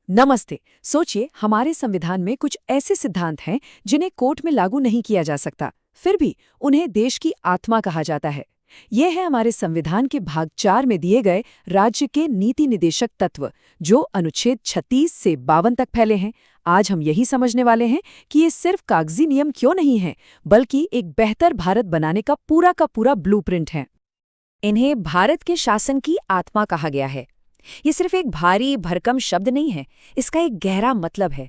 नमस्ते। सोचिए, हमारे संविधान में कुछ ऐसे सिद्धांत हैं जिन्हें कोर्ट में लागू नहीं किया जा सकता, फिर भी उन्हें देश की आत्मा कहा जाता है। ये है हमारे संविधान के भाग 4 में दिए गए राज्य के नीति निदेशक तत्व, जो अनुच्छेद 36 से 52 तक फैले हैं। आज हम यही समझने वाले हैं कि ये सिर्फ कागजी नियम क्यों नहीं हैं, बल्कि एक बेहतर भारत बनाने का पूरा ब्लूप्रिंट है। इन्हें भारत के शासन की आत्मा कहा गया है। ये सिर्फ एक भारी भरकम शब्द नहीं है, इसका एक गहरा मतलब है।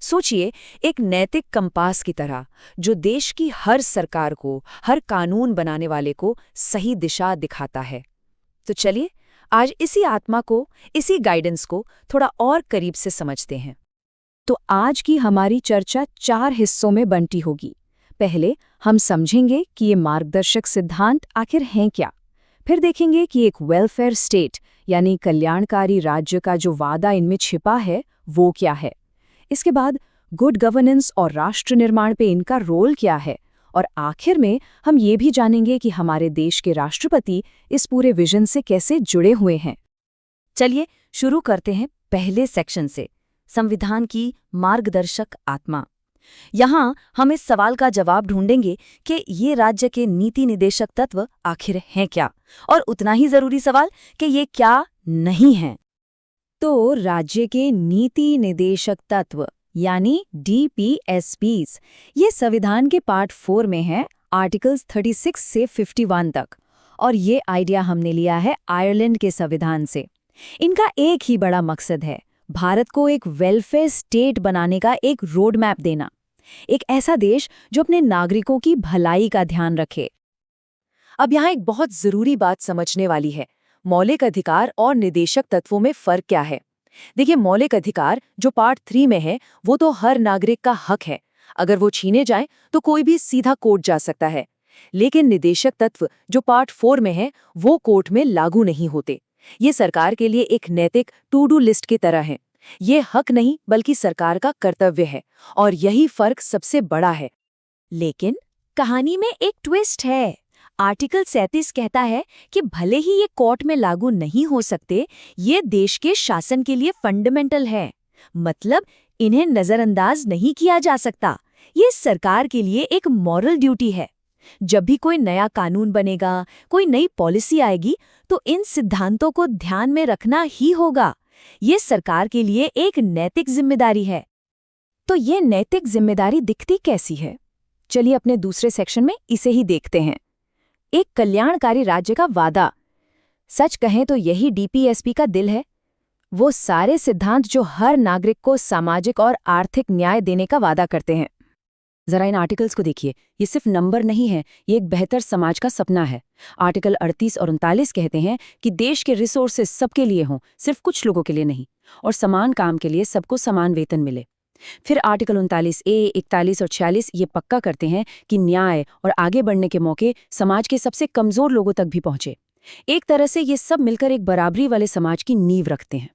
सोचिए, एक नैतिक कंपास की तरह जो देश की हर सरकार को, हर कानून बनाने वाले को सही दिशा दिखाता है। तो चलिए आज इसी आत्मा को, इसी गाइडेंस को थोड़ा और करीब से समझते हैं। तो आज की हमारी चर्चा 4 हिस्सों में बंटी होगी। पहले हम समझेंगे कि ये मार्गदर्शक सिद्धांत आखिर हैं क्या। फिर देखेंगे कि एक वेलफेयर स्टेट यानी कल्याणकारी राज्य का जो वादा इनमें छिपा है वो क्या है। इसके बाद गुड गवर्नेंस और राष्ट्र निर्माण पे इनका रोल क्या है। और आखिर में हम ये भी जानेंगे कि हमारे देश के राष्ट्रपति इस पूरे विजन से कैसे जुड़े हुए हैं। चलिए शुरू करते हैं पहले सेक्शन से, संविधान की मार्गदर्शक आत्मा। यहाँ हम इस सवाल का जवाब ढूंढेंगे कि ये राज्य के नीति निदेशक तत्व आखिर हैं क्या, और उतना ही जरूरी सवाल कि ये क्या नहीं हैं। तो राज्य के नीति निदेशक तत्व यानी DPSPs, ये संविधान के पार्ट 4 में है, आर्टिकल्स 36 से 51 तक। और ये आइडिया हमने लिया है आयरलैंड के संविधान से। इनका एक ही बड़ा मकसद है, भारत को एक वेलफेयर स्टेट बनाने का एक रोड मैप देना, एक ऐसा देश जो अपने नागरिकों की भलाई का ध्यान रखे। अब यहाँ एक बहुत जरूरी बात समझने वाली है, मौलिक अधिकार और निदेशक तत्वों में फर्क क्या है। देखिए, मौलिक अधिकार जो पार्ट 3 में है वो तो हर नागरिक का हक है, अगर वो छीने जाए तो कोई भी सीधा कोर्ट जा सकता है। लेकिन निदेशक तत्व जो पार्ट 4 में है वो कोर्ट में लागू नहीं होते। ये सरकार के लिए एक नैतिक टू डू लिस्ट की तरह है। ये हक नहीं बल्कि सरकार का कर्तव्य है, और यही फर्क सबसे बड़ा है। लेकिन कहानी में एक ट्विस्ट है। आर्टिकल 37 कहता है कि भले ही ये कोर्ट में लागू नहीं हो सकते, ये देश के शासन के लिए फंडामेंटल है। मतलब इन्हें नजरअंदाज नहीं किया जा सकता। ये सरकार के लिए एक मॉरल ड्यूटी है। जब भी कोई नया कानून बनेगा, कोई नई पॉलिसी आएगी, तो इन सिद्धांतों को ध्यान में रखना ही होगा। ये सरकार के लिए एक नैतिक जिम्मेदारी है। तो ये नैतिक जिम्मेदारी दिखती कैसी है? चलिए अपने दूसरे सेक्शन में इसे ही देखते हैं। एक कल्याणकारी राज्य का वादा। सच कहें तो यही DPSP का दिल है। वो सारे सिद्धांत जो हर नागरिक को सामाजिक और आर्थिक न्याय देने का वादा करते हैं। जरा इन आर्टिकल्स को देखिए, ये सिर्फ नंबर नहीं है, ये एक बेहतर समाज का सपना है। आर्टिकल 38 और 39 कहते हैं कि देश के रिसोर्सेज सबके लिए हों, सिर्फ कुछ लोगों के लिए नहीं, और समान काम के लिए सबको समान वेतन मिले। फिर आर्टिकल 39A, 41 और 46 ये पक्का करते हैं कि न्याय और आगे बढ़ने के मौके समाज के सबसे कमजोर लोगों तक भी पहुंचे। एक तरह से ये सब मिलकर एक बराबरी वाले समाज की नींव रखते हैं।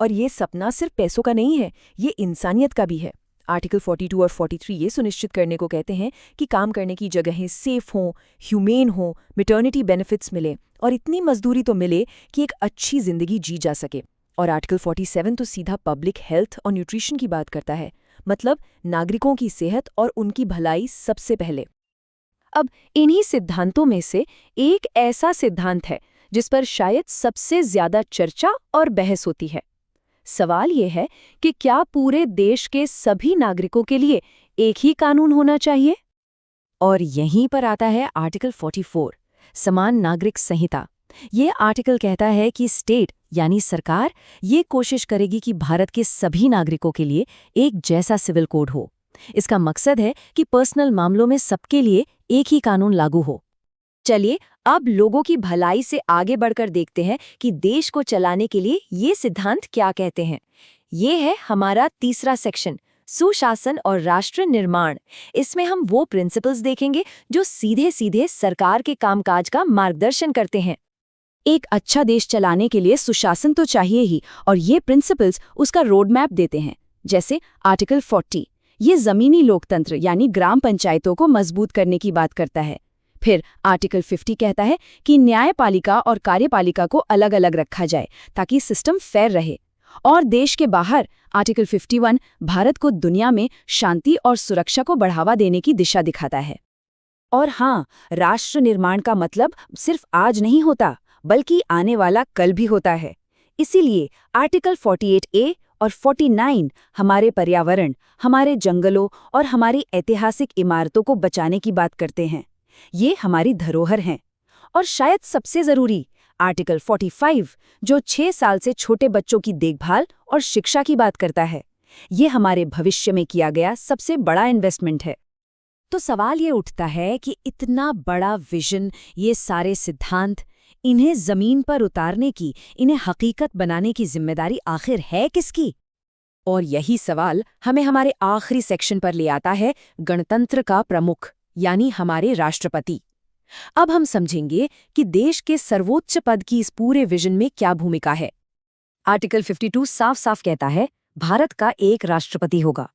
और ये सपना सिर्फ पैसों का नहीं है, ये इंसानियत का भी है। आर्टिकल 42 और 43 ये सुनिश्चित करने को कहते हैं कि काम करने की जगहें सेफ हों, ह्यूमेन हों, मैटर्निटी बेनिफिट्स मिले, और इतनी मजदूरी तो मिले कि एक अच्छी जिंदगी जी जा सके। और आर्टिकल 47 तो सीधा पब्लिक हेल्थ और न्यूट्रिशन की बात करता है, मतलब नागरिकों की सेहत और उनकी भलाई सबसे पहले। अब इन्हीं सिद्धांतों में से एक ऐसा सिद्धांत है जिस पर शायद सबसे ज्यादा चर्चा और बहस होती है। सवाल ये है कि क्या पूरे देश के सभी नागरिकों के लिए एक ही कानून होना चाहिए? और यहीं पर आता है आर्टिकल 44, समान नागरिक संहिता। ये आर्टिकल कहता है कि स्टेट यानी सरकार ये कोशिश करेगी कि भारत के सभी नागरिकों के लिए एक जैसा सिविल कोड हो। इसका मकसद है कि पर्सनल मामलों में सबके लिए एक ही कानून लागू हो। चलिए अब लोगों की भलाई से आगे बढ़कर देखते हैं कि देश को चलाने के लिए ये सिद्धांत क्या कहते हैं। ये है हमारा तीसरा सेक्शन, सुशासन और राष्ट्र निर्माण। इसमें हम वो प्रिंसिपल्स देखेंगे जो सीधे सीधे सरकार के कामकाज का मार्गदर्शन करते हैं। एक अच्छा देश चलाने के लिए सुशासन तो चाहिए ही, और ये प्रिंसिपल्स उसका रोड मैप देते हैं। जैसे आर्टिकल 40, ये जमीनी लोकतंत्र यानी ग्राम पंचायतों को मजबूत करने की बात करता है। फिर आर्टिकल 50 कहता है कि न्यायपालिका और कार्यपालिका को अलग अलग रखा जाए ताकि सिस्टम फेयर रहे। और देश के बाहर आर्टिकल 51 भारत को दुनिया में शांति और सुरक्षा को बढ़ावा देने की दिशा दिखाता है। और हाँ, राष्ट्र निर्माण का मतलब सिर्फ आज नहीं होता, बल्कि आने वाला कल भी होता है। इसीलिए आर्टिकल 48A और 49 हमारे पर्यावरण, हमारे जंगलों और हमारी ऐतिहासिक इमारतों को बचाने की बात करते हैं। ये हमारी धरोहर हैं। और शायद सबसे जरूरी आर्टिकल 45, जो 6 साल से छोटे बच्चों की देखभाल और शिक्षा की बात करता है। ये हमारे भविष्य में किया गया सबसे बड़ा इन्वेस्टमेंट है। तो सवाल ये उठता है कि इतना बड़ा विजन, ये सारे सिद्धांत, इन्हें जमीन पर उतारने की, इन्हें हकीकत बनाने की जिम्मेदारी आखिर है किसकी? और यही सवाल हमें हमारे आखिरी सेक्शन पर ले आता है, गणतंत्र का प्रमुख यानी हमारे राष्ट्रपति। अब हम समझेंगे कि देश के सर्वोच्च पद की इस पूरे विजन में क्या भूमिका है। आर्टिकल 52 साफ साफ कहता है, भारत का एक राष्ट्रपति होगा।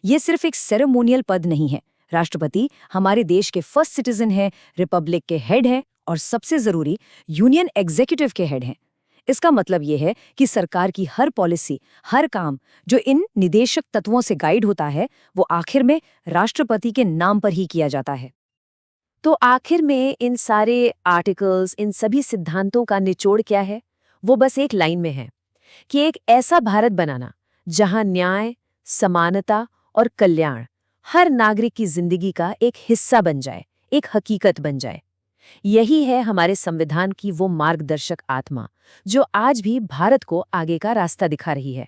ये सिर्फ एक सेरेमोनियल पद नहीं है। राष्ट्रपति हमारे देश के फर्स्ट सिटीजन है, रिपब्लिक के हेड है और सबसे जरूरी यूनियन एग्जीक्यूटिव के हेड हैं। इसका मतलब यह है कि सरकार की हर पॉलिसी, हर काम जो इन निदेशक तत्वों से गाइड होता है, वो आखिर में राष्ट्रपति के नाम पर ही किया जाता है। तो आखिर में इन सारे आर्टिकल्स, इन सभी सिद्धांतों का निचोड़ क्या है? वो बस एक लाइन में है कि एक ऐसा भारत बनाना जहां न्याय, समानता और कल्याण हर नागरिक की जिंदगी का एक हिस्सा बन जाए, एक हकीकत बन जाए। यही है हमारे संविधान की वो मार्गदर्शक आत्मा जो आज भी भारत को आगे का रास्ता दिखा रही है।